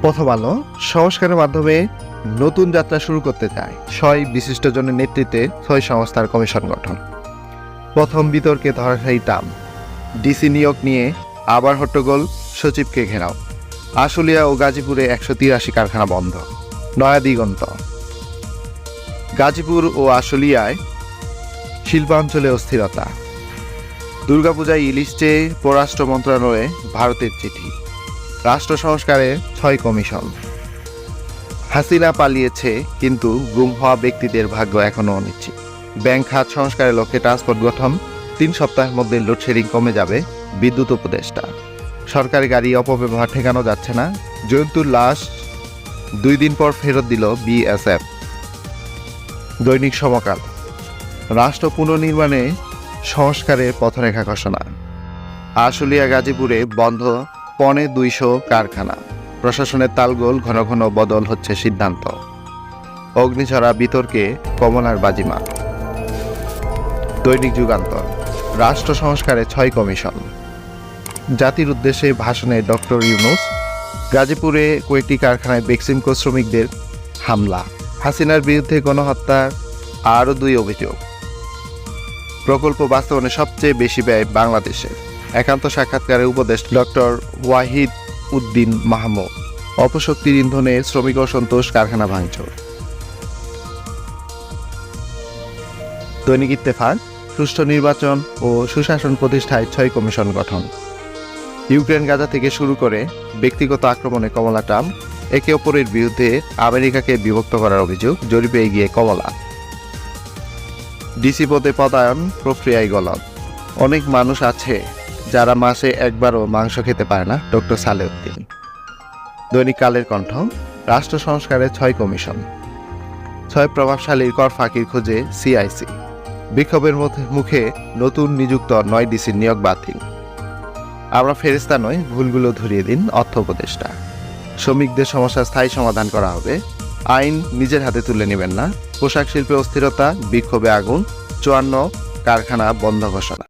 প্রথম আলো সংস্কারের মাধ্যমে নতুন যাত্রা শুরু করতে চায় 6 বিশিষ্টজনের নেতৃত্বে 6 সংস্থার কমিশন গঠন। প্রথম বিতর্কে ধরাশায়ী টার্ম ডিসি নিয়োগ নিয়ে আবার হট্টগোল, সচিবকে ঘেরাও। আশুলিয়া ও গাজীপুরে 183 কারখানা বন্ধ। নয়া দিগন্ত। গাজীপুর ও আশুলিয়ায় শিল্পাঞ্চলে অস্থিরতা। দুর্গাপূজায় ইলিশ চেয়ে পররাষ্ট্র মন্ত্রণালয়ে ভারতের চিঠি। রাষ্ট্র সংস্কারে 6 কমিশন। হাসিনা পালিয়েছে, কিন্তু গুম হওয়া ব্যক্তিদের ভাগ্য এখনও অনিশ্চিত। ব্যাংক খাত সংস্কারের লক্ষ্যে ট্রান্সপোর্ট গঠন। 3 সপ্তাহের মধ্যে লোডশেডিং কমে যাবে, বিদ্যুৎ উপদেষ্টা। সরকারি গাড়ি অপব্যবহার ঠেকানো যাচ্ছে না। জয়ন্তুর লাশ 2 দিন পর ফেরত দিল বিএসএফ। দৈনিক সমকাল। রাষ্ট্র পুনর্নির্মাণে সংস্কারের পথরেখা ঘোষণা। আশুলিয়া গাজীপুরে বন্ধ 250 কারখানা। প্রশাসনের তালগোল, ঘন ঘন বদল হচ্ছে সিদ্ধান্ত। অগ্নিঝরা বিতর্কে কমলার বাজিমাত। দৈনিক যুগান্তর। রাষ্ট্র সংস্কারে 6 কমিশন। জাতির উদ্দেশ্যে ভাষণে ডক্টর ইউনূস। গাজীপুরে কয়েকটি কারখানায় বেক্সিমকো শ্রমিকদের হামলা। হাসিনার বিরুদ্ধে গণহত্যার আরও 2 অভিযোগ। প্রকল্প বাস্তবায়নে সবচেয়ে বেশি ব্যয় বাংলাদেশে। একান্ত সাক্ষাৎকারে উপদেষ্টা ডক্টর ওয়াহিদ উদ্দিন মাহমুদ। অপশক্তির ইন্ধনে শ্রমিক অসন্তোষ, কারখানা ভাঙচুর। দৈনিক ইত্তেফাক। সুষ্ঠু নির্বাচন ও সুশাসন প্রতিষ্ঠায় 6 কমিশন গঠন। ইউক্রেন গাজা থেকে শুরু করে ব্যক্তিগত আক্রমণে কমলা ট্রাম্প। একে অপরের বিরুদ্ধে আমেরিকাকে বিভক্ত করার অভিযোগ, জরিপে এগিয়ে কমলা। ডিসি পদে পদায়ন প্রক্রিয়ায় গলদ। অনেক মানুষ আছে যারা মাসে একবারও মাংস খেতে পারে না, ডক্টর সালেউদ্দিন। দৈনিক কালের কণ্ঠ। রাষ্ট্র সংস্কারে 6 কমিশন। 6 প্রভাবশালীর কর ফাঁকির খোঁজে সিআইসি। বিক্ষোভের মুখে নতুন নিযুক্ত 9 ডিসির নিয়োগ বাতিল। আমরা ফেরেস্তা নই, ভুলগুলো ধরিয়ে দিন, অর্থ উপদেষ্টা। শ্রমিকদের সমস্যার স্থায়ী সমাধান করা হবে। আইন নিজের হাতে তুলে নেবেন না। পোশাক শিল্পে অস্থিরতা, বিক্ষোভে আগুন। 54 কারখানা বন্ধ ঘোষণা।